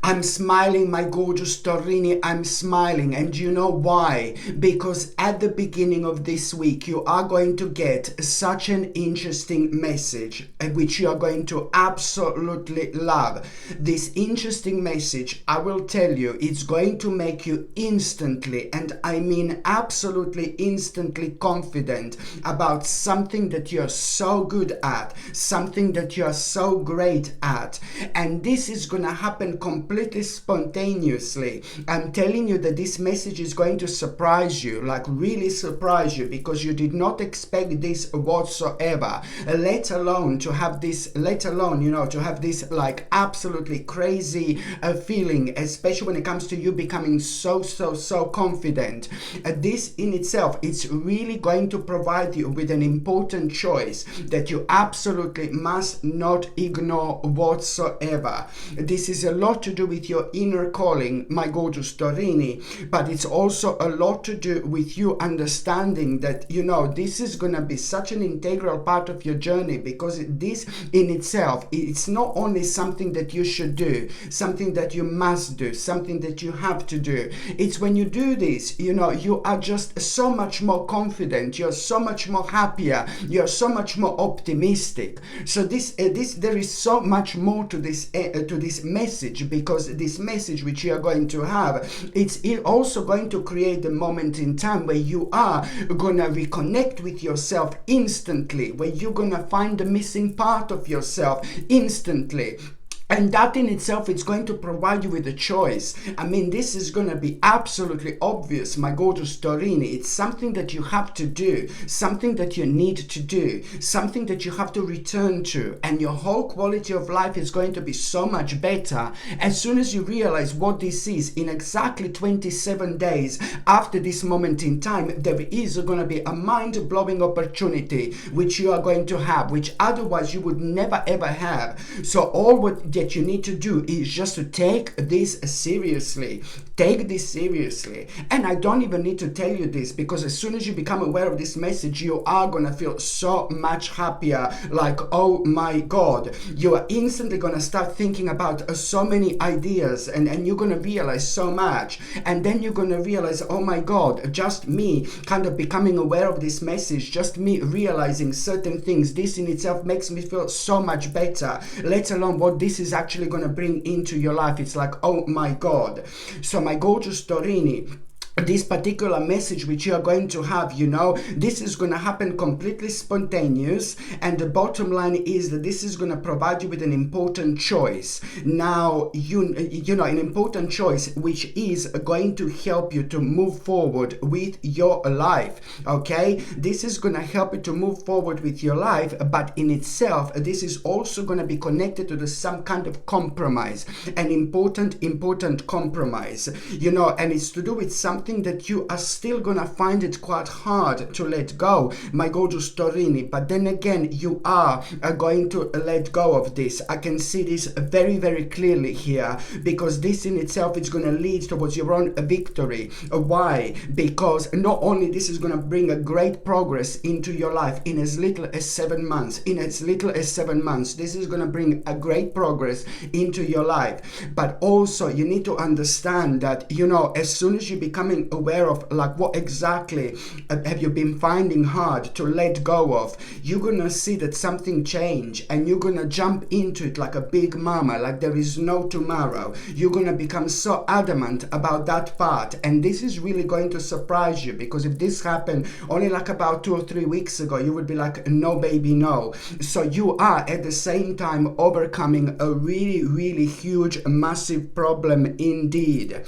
I'm smiling, my gorgeous Torini, I'm smiling. And you know why? Because at the beginning of this week, you are going to get such an interesting message, which you are going to absolutely love. This interesting message, I will tell you, it's going to make you instantly, and I mean absolutely instantly confident about something that you're so good at, something that you're so great at. And this is going to happen completely spontaneously. I'm telling you that this message is going to surprise you, like really surprise you, because you did not expect this whatsoever, let alone to have this, to have this like absolutely crazy feeling, especially when it comes to you becoming so confident. This in itself, it's really going to provide you with an important choice that you absolutely must not ignore whatsoever. This is a lot to do with your inner calling, my gorgeous Torini, but it's also a lot to do with you understanding that, this is going to be such an integral part of your journey, because this in itself, it's not only something that you should do, something that you must do, something that you have to do. It's when you do this, you are just so much more confident, you're so much more happier, you're so much more optimistic. So there is so much more to this message, because this message which you are going to have, it's also going to create the moment in time where you are going to reconnect with yourself instantly, where you're going to find the missing part of yourself instantly. And that in itself, it's going to provide you with a choice. I mean, this is going to be absolutely obvious, my gorgeous Torini. It's something that you have to do, something that you need to do, something that you have to return to. And your whole quality of life is going to be so much better as soon as you realize what this is. In exactly 27 days after this moment in time, there is going to be a mind-blowing opportunity which you are going to have, which otherwise you would never ever have. So all that you need to do is just to take this seriously. Take this seriously. And I don't even need to tell you this, because as soon as you become aware of this message, you are gonna feel so much happier. Like, oh my God, you are instantly gonna start thinking about so many ideas, and you're gonna realize so much. And then you're gonna realize, oh my God, just me kind of becoming aware of this message, just me realizing certain things, this in itself makes me feel so much better, let alone what this is actually going to bring into your life. It's like, oh my God. So my gorgeous Torini, this particular message which you are going to have, this is going to happen completely spontaneous, and the bottom line is that this is going to provide you with an important choice. Now, an important choice which is going to help you to move forward with your life. Okay, this is going to help you to move forward with your life, but in itself, this is also going to be connected to some kind of compromise, an important compromise, and it's to do with something that you are still gonna find it quite hard to let go, my gorgeous Torini. But then again, you are going to let go of this. I can see this very, very clearly here, because this in itself is going to lead towards your own victory. Why? Because not only this is going to bring a great progress into your life in as little as 7 months. This is going to bring a great progress into your life. But also, you need to understand that, as soon as you're becoming aware of like what exactly have you been finding hard to let go of, you're gonna see that something changed, and you're gonna jump into it like a big mama, like there is no tomorrow. You're gonna become so adamant about that part, and this is really going to surprise you, because if this happened only like about 2 or 3 weeks ago, you would be like, no baby, no. So you are at the same time overcoming a really, really huge, massive problem indeed.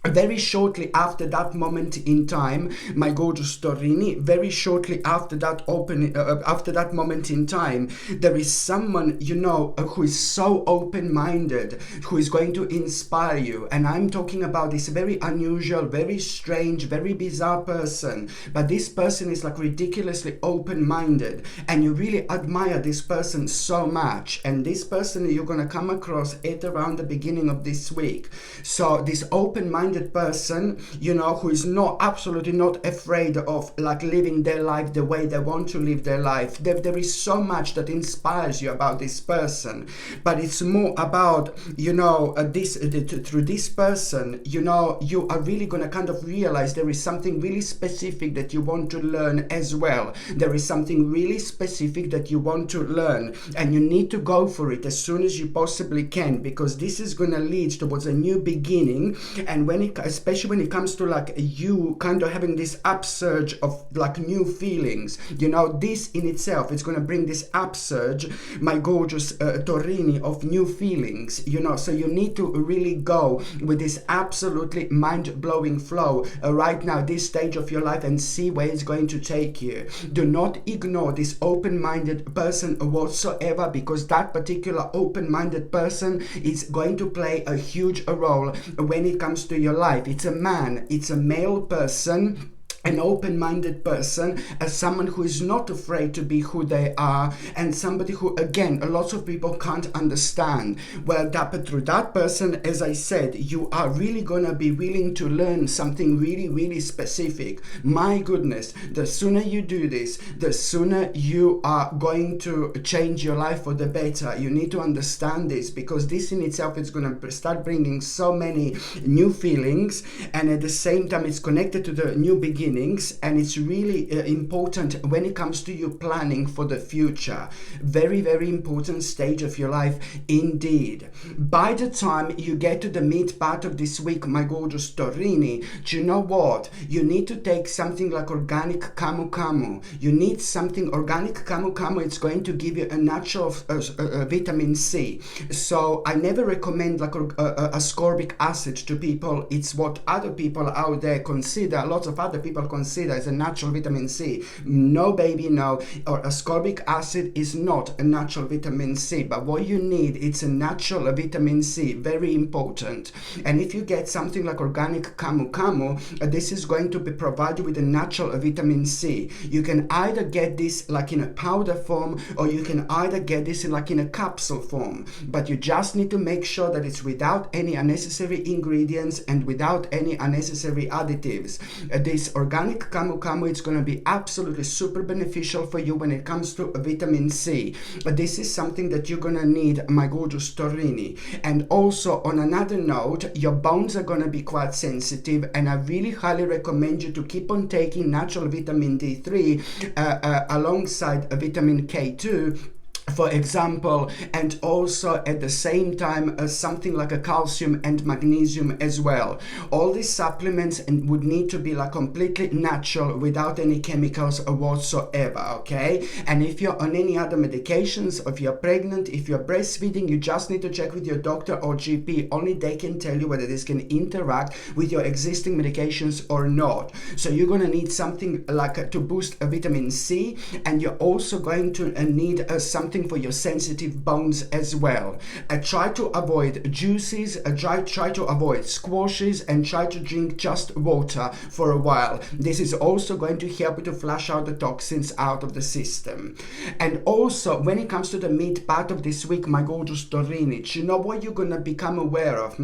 Very shortly after that moment in time, my gorgeous Torini, very shortly after that moment in time, there is someone, who is so open-minded, who is going to inspire you. And I'm talking about this very unusual, very strange, very bizarre person. But this person is like ridiculously open-minded, and you really admire this person so much. And this person you're going to come across at around the beginning of this week. So this open-minded open-minded person, you know, who is not absolutely not afraid of like living their life the way they want to live their life. There is so much that inspires you about this person, but it's more about, you know, through this person, you know, you are really going to kind of realize there is something really specific that you want to learn as well. There is something really specific that you want to learn, and you need to go for it as soon as you possibly can, because this is going to lead towards a new beginning. And especially when it comes to like you kind of having this upsurge of like new feelings, you know, this in itself is going to bring this upsurge, my gorgeous Taurini, of new feelings, you know. So you need to really go with this absolutely mind-blowing flow right now, this stage of your life, and see where it's going to take you. Do not ignore this open-minded person whatsoever, because that particular open-minded person is going to play a huge role when it comes to your life. It's a man, it's a male person, an open-minded person, as someone who is not afraid to be who they are, and somebody who, again, a lot of people can't understand. Well, but through that person, as I said, you are really gonna be willing to learn something really, really specific. My goodness, the sooner you do this, the sooner you are going to change your life for the better. You need to understand this, because this in itself is gonna start bringing so many new feelings, and at the same time, it's connected to the new beginning. And it's really important when it comes to you planning for the future. Very, very important stage of your life indeed. By the time you get to the mid part of this week, my gorgeous Taurini, do you know what? You need to take something like organic camu camu. You need something organic camu camu. It's going to give you a natural vitamin C. So I never recommend like ascorbic acid to people. It's what other people out there consider, lots of other people consider as a natural vitamin C. No, baby, no. Or ascorbic acid is not a natural vitamin C, but what you need, it's a natural vitamin C. Very important. And if you get something like organic camu camu, this is going to be provided with a natural vitamin C. You can either get this like in a powder form, or you can either get this in like in a capsule form, but you just need to make sure that it's without any unnecessary ingredients and without any unnecessary additives. This organic camu camu, it's going to be absolutely super beneficial for you when it comes to vitamin C. But this is something that you're going to need, my gorgeous Taurini. And also on another note, your bones are going to be quite sensitive, and I really highly recommend you to keep on taking natural vitamin D3 alongside vitamin K2, for example, and also at the same time something like a calcium and magnesium as well. All these supplements would need to be like completely natural, without any chemicals whatsoever, okay? And if you're on any other medications, if you're pregnant, if you're breastfeeding, you just need to check with your doctor or GP. Only they can tell you whether this can interact with your existing medications or not. So you're going to need something like to boost vitamin C, and you're also going to need something for your sensitive bones as well. Try to avoid juices, try to avoid squashes, and try to drink just water for a while. This is also going to help you to flush out the toxins out of the system. And also, when it comes to the mid part of this week, my gorgeous Taurini, you know what you're going to become aware of?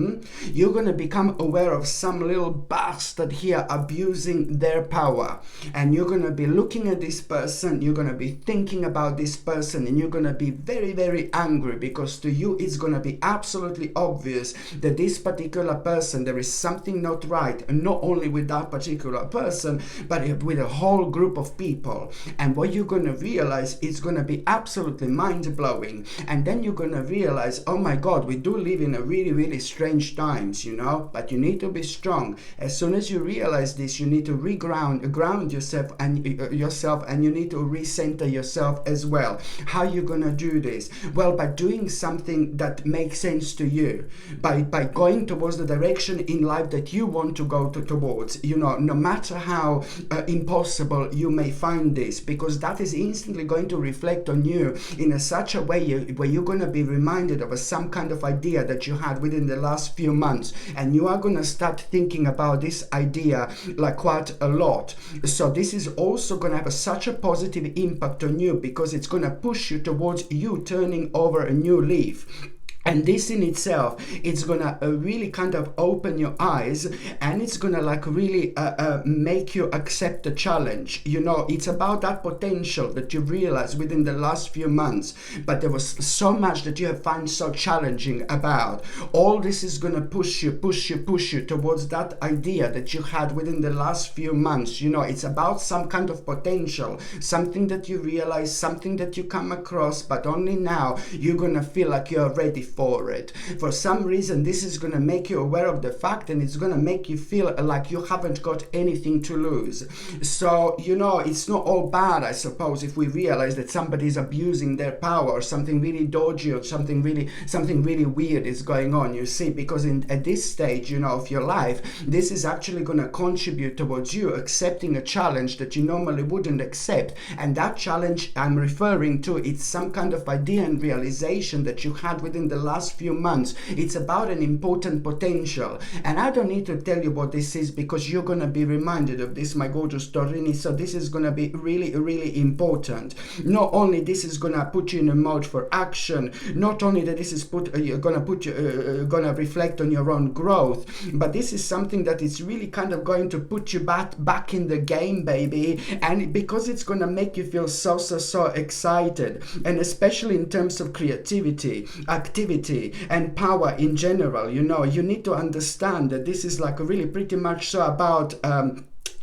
You're going to become aware of some little bastard here abusing their power. And you're going to be looking at this person, you're going to be thinking about this person, and you're going to be very, very angry, because to you it's going to be absolutely obvious that this particular person, there is something not right, not only with that particular person, but with a whole group of people. And what you're going to realize is going to be absolutely mind-blowing. And then you're going to realize, oh my God, we do live in a really, really strange times, you know, but you need to be strong. As soon as you realize this, you need to ground yourself and you need to recenter yourself as well. How you going to do this? Well, by doing something that makes sense to you, by going towards the direction in life that you want to go towards, you know, no matter how impossible you may find this, because that is instantly going to reflect on you in such a way where you're going to be reminded of some kind of idea that you had within the last few months, and you are going to start thinking about this idea like quite a lot. So this is also going to have such a positive impact on you, because it's going to push you towards you turning over a new leaf. And this in itself, it's gonna really kind of open your eyes, and it's gonna like really make you accept the challenge. You know, it's about that potential that you realized within the last few months, but there was so much that you have found so challenging about. All this is gonna push you towards that idea that you had within the last few months. You know, it's about some kind of potential, something that you realize, something that you come across, but only now you're gonna feel like you're ready for it. For some reason, this is going to make you aware of the fact, and it's going to make you feel like you haven't got anything to lose. So, you know, it's not all bad, I suppose, if we realize that somebody is abusing their power, or something really dodgy, or something really weird is going on, you see, because at this stage, you know, of your life, this is actually going to contribute towards you accepting a challenge that you normally wouldn't accept. And that challenge I'm referring to, it's some kind of idea and realization that you had within the last few months. It's about an important potential, and I don't need to tell you what this is, because you're going to be reminded of this, my gorgeous Torini. So this is going to be really important. Not only this is going to put you in a mode for action, not only that this is going to reflect on your own growth, but this is something that is really kind of going to put you back in the game, baby. And because it's going to make you feel so excited, and especially in terms of creativity, activity, and power in general. You know, you need to understand that this is like really pretty much so about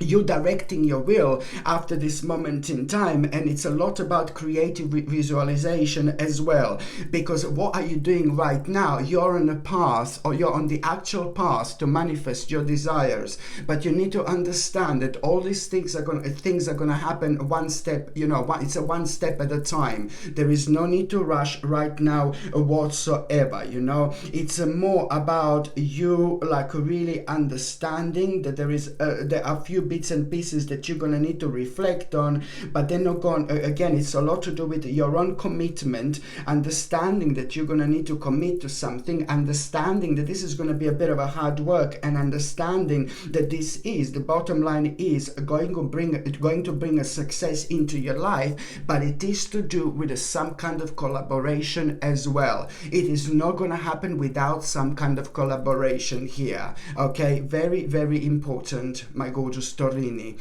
you directing your will after this moment in time, and it's a lot about creative visualization as well, because what are you doing right now? You're on a path, or you're on the actual path to manifest your desires, but you need to understand that all these things are going to happen one step, you know, it's a one step at a time. There is no need to rush right now whatsoever. You know, it's more about you like really understanding that there are few bits and pieces that you're going to need to reflect on, but then again, it's a lot to do with your own commitment, understanding that you're going to need to commit to something, understanding that this is going to be a bit of a hard work, and understanding that this is, the bottom line is going to bring a success into your life, but it is to do with some kind of collaboration as well. It is not going to happen without some kind of collaboration here. Okay, very important, my gorgeous Torini.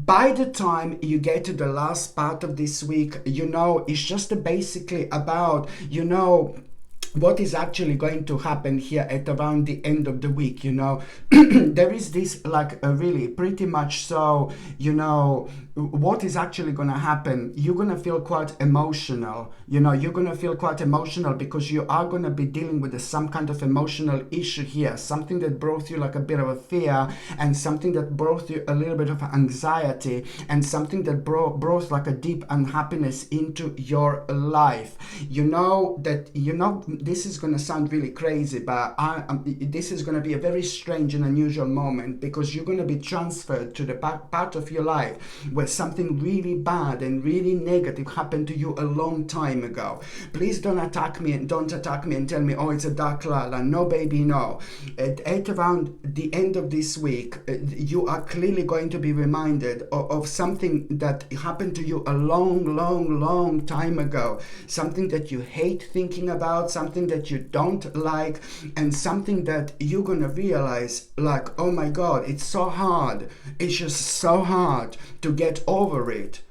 By the time you get to the last part of this week, you know, it's just basically about, you know, what is actually going to happen here at around the end of the week. You know, there is this like a really pretty much so, you know, what is actually going to happen. You're going to feel quite emotional. You know, you're going to feel quite emotional because you are going to be dealing with some kind of emotional issue here, something that brought you like a bit of a fear, and something that brought you a little bit of anxiety, and something that brought like a deep unhappiness into your life. You know that, you know, this is going to sound really crazy, but this is going to be a very strange and unusual moment, because you're going to be transferred to the part of your life where something really bad and really negative happened to you a long time ago. Please don't attack me and tell me, oh, it's a dark lala. No, baby, no. At around the end of this week, you are clearly going to be reminded of something that happened to you a long time ago, something that you hate thinking about, something that you don't like, and something that you're gonna realize like, oh my God, it's so hard. It's just so hard to get over it.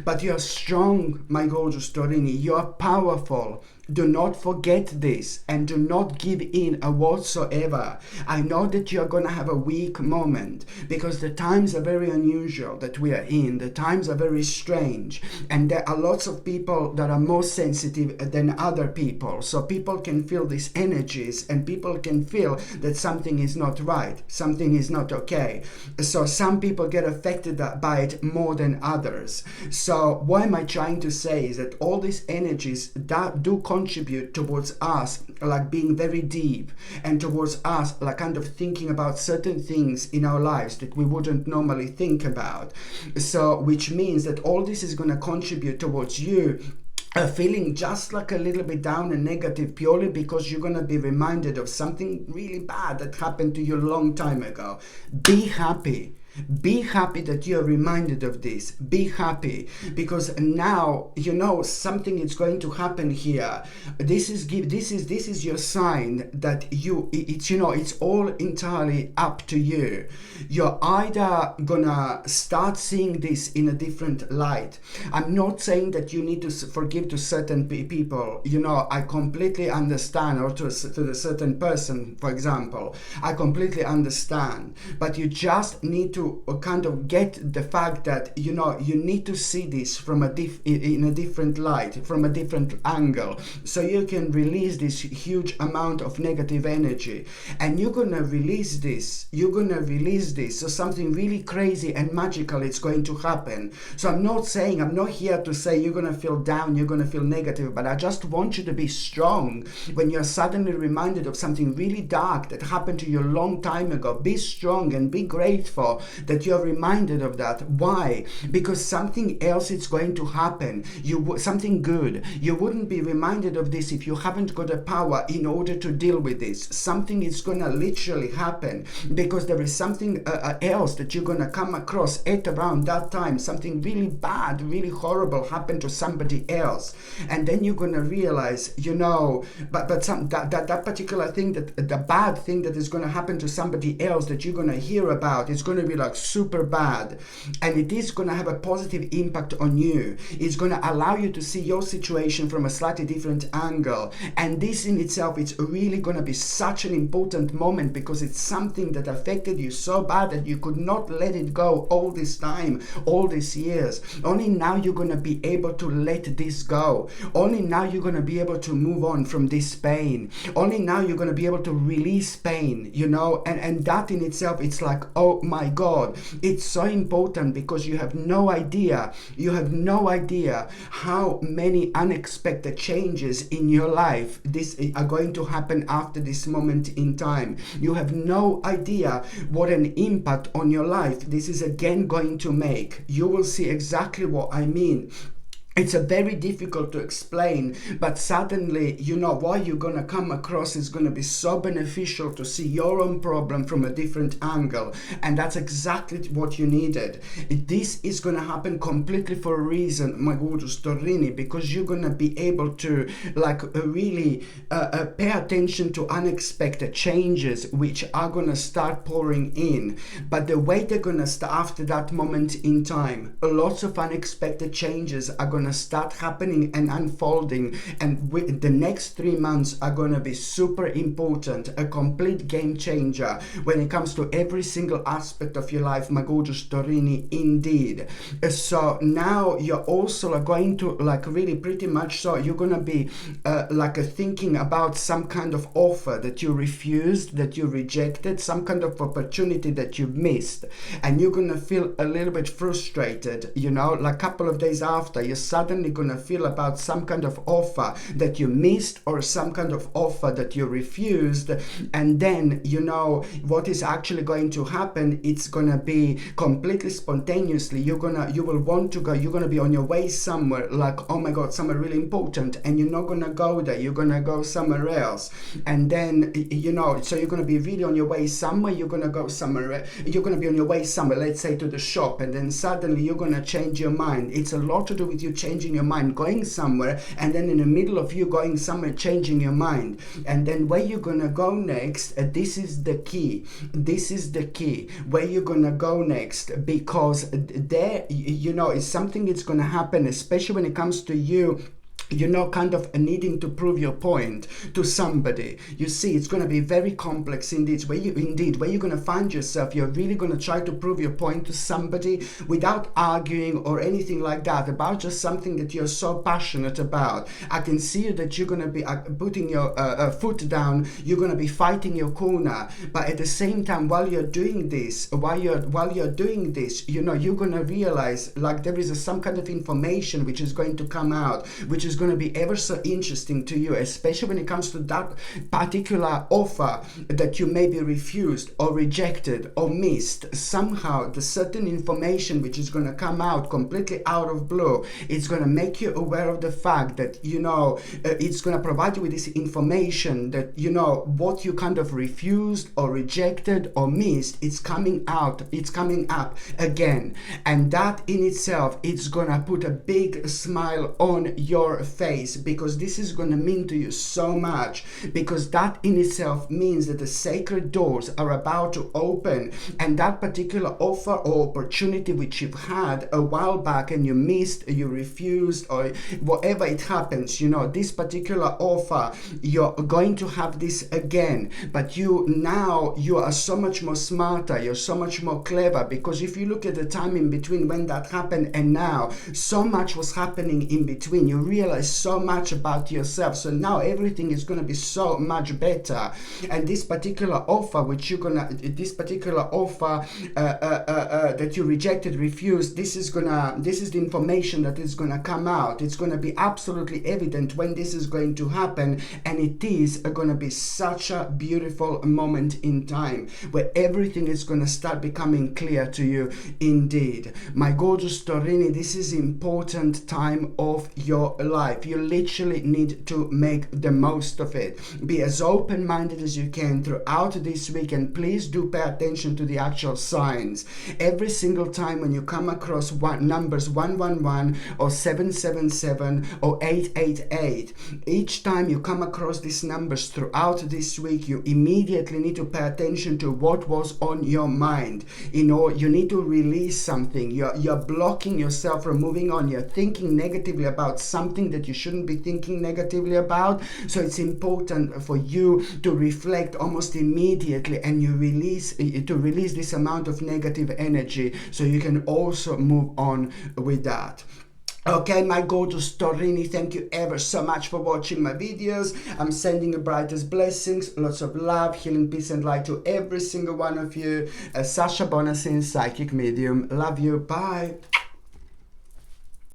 But you're strong, my gorgeous Torini. You're powerful. Do not forget this, and do not give in whatsoever. I know that you're going to have a weak moment, because the times are very unusual that we are in. The times are very strange, and there are lots of people that are more sensitive than other people. So people can feel these energies, and people can feel that something is not right, something is not okay. So some people get affected by it more than others. So what am I trying to say is that all these energies that do contribute towards us like being very deep, and towards us like kind of thinking about certain things in our lives that we wouldn't normally think about. So which means that all this is going to contribute towards you feeling just like a little bit down and negative, purely because you're going to be reminded of something really bad that happened to you a long time ago. Be happy. Be happy that you're reminded of this. Be happy, because now you know something is going to happen here. This is your sign that it's all entirely up to you. You're either gonna start seeing this in a different light. I'm not saying that you need to forgive to certain people. I completely understand, or to a certain person, for example. I completely understand, but you just need to kind of get the fact that you need to see this from in a different light, from a different angle, so you can release this huge amount of negative energy. And you're gonna release this. So something really crazy and magical is going to happen. So I'm not here to say you're gonna feel down, you're gonna feel negative, but I just want you to be strong when you're suddenly reminded of something really dark that happened to you a long time ago. Be strong and be grateful that you're reminded of that. Why? Because something else is going to happen. Something good. You wouldn't be reminded of this if you haven't got the power in order to deal with this. Something is gonna literally happen, because there is something else that you're gonna come across at around that time. Something really bad, really horrible happened to somebody else, and then you're gonna realize, but that particular thing, that the bad thing that is gonna happen to somebody else that you're gonna hear about, is gonna be like super bad, and it is gonna have a positive impact on you. It's gonna allow you to see your situation from a slightly different angle, and this in itself, it's really gonna be such an important moment, because it's something that affected you so bad that you could not let it go all this time, all these years. Only now you're gonna be able to let this go. Only now you're gonna be able to move on from this pain. Only now you're gonna be able to release pain, and that in itself, it's like, oh my God, it's so important, because you have no idea how many unexpected changes in your life are going to happen after this moment in time. You have no idea what an impact on your life this is again going to make. You will see exactly what I mean. It's a very difficult to explain, but suddenly, what you're going to come across is going to be so beneficial to see your own problem from a different angle. And that's exactly what you needed. This is going to happen completely for a reason, my gorgeous Torini, because you're going to be able to really pay attention to unexpected changes, which are going to start pouring in. But the way they're going to start after that moment in time, lots of unexpected changes are going to start happening and unfolding, and the next 3 months are going to be super important, a complete game changer when it comes to every single aspect of your life, my gorgeous Torini, indeed. So now you're also going to really pretty much, so you're going to be thinking about some kind of offer that you refused, that you rejected, some kind of opportunity that you missed, and you're going to feel a little bit frustrated, a couple of days after. You're suddenly going to feel about some kind of offer that you missed, or some kind of offer that you refused, and then what is actually going to happen. It's going to be completely spontaneously. You will want to go. You're going to be on your way somewhere, like, oh my God, somewhere really important, and you're not going to go there. You're going to go somewhere else, and then so you're going to be really on your way somewhere. You're going to go somewhere. You're going to be on your way somewhere, let's say to the shop, and then suddenly you're going to change your mind. It's a lot to do with you changing your mind, going somewhere, and then in the middle of you going somewhere, changing your mind. And then where you're gonna go next, this is the key. Where you're gonna go next, because there, is something that's gonna happen, especially when it comes to you kind of needing to prove your point to somebody. You see, it's going to be very complex indeed, where you're going to find yourself. You're really going to try to prove your point to somebody without arguing or anything like that, about just something that you're so passionate about. I can see that you're going to be putting your foot down. You're going to be fighting your corner, but at the same time, while you're doing this, you're going to realize there is some kind of information which is going to come out, which is going to be ever so interesting to you, especially when it comes to that particular offer that you maybe refused or rejected or missed. Somehow the certain information which is going to come out completely out of blue, it's going to make you aware of the fact that, you know, it's going to provide you with this information that, you know, what you kind of refused or rejected or missed, it's coming out, it's coming up again. And that in itself, it's going to put a big smile on your face, because this is going to mean to you so much, because that in itself means that the sacred doors are about to open, and that particular offer or opportunity which you've had a while back and you missed, you refused, or whatever it happens, you know, this particular offer, you're going to have this again. But you are so much more smarter, you're so much more clever, because if you look at the time in between when that happened and now, so much was happening in between. You realize so much about yourself, so now everything is going to be so much better. And this particular offer which you're gonna, this particular offer that you rejected, refused, this is the information that is gonna come out. It's gonna be absolutely evident when this is going to happen, and it is gonna be such a beautiful moment in time where everything is gonna start becoming clear to you indeed. My gorgeous Taurini, this is important time of your life. You literally need to make the most of it. Be as open-minded as you can throughout this week, and please do pay attention to the actual signs. Every single time when you come across numbers 111 or 777 or 888, each time you come across these numbers throughout this week, you immediately need to pay attention to what was on your mind. You know, you need to release something. You're blocking yourself from moving on. You're thinking negatively about something that you shouldn't be thinking negatively about. So it's important for you to reflect almost immediately, and you release this amount of negative energy, so you can also move on with that. Okay, my gorgeous Taurini, thank you ever so much for watching my videos. I'm sending you brightest blessings, lots of love, healing, peace and light to every single one of you. Sasha Bonasin, Psychic Medium. Love you. Bye.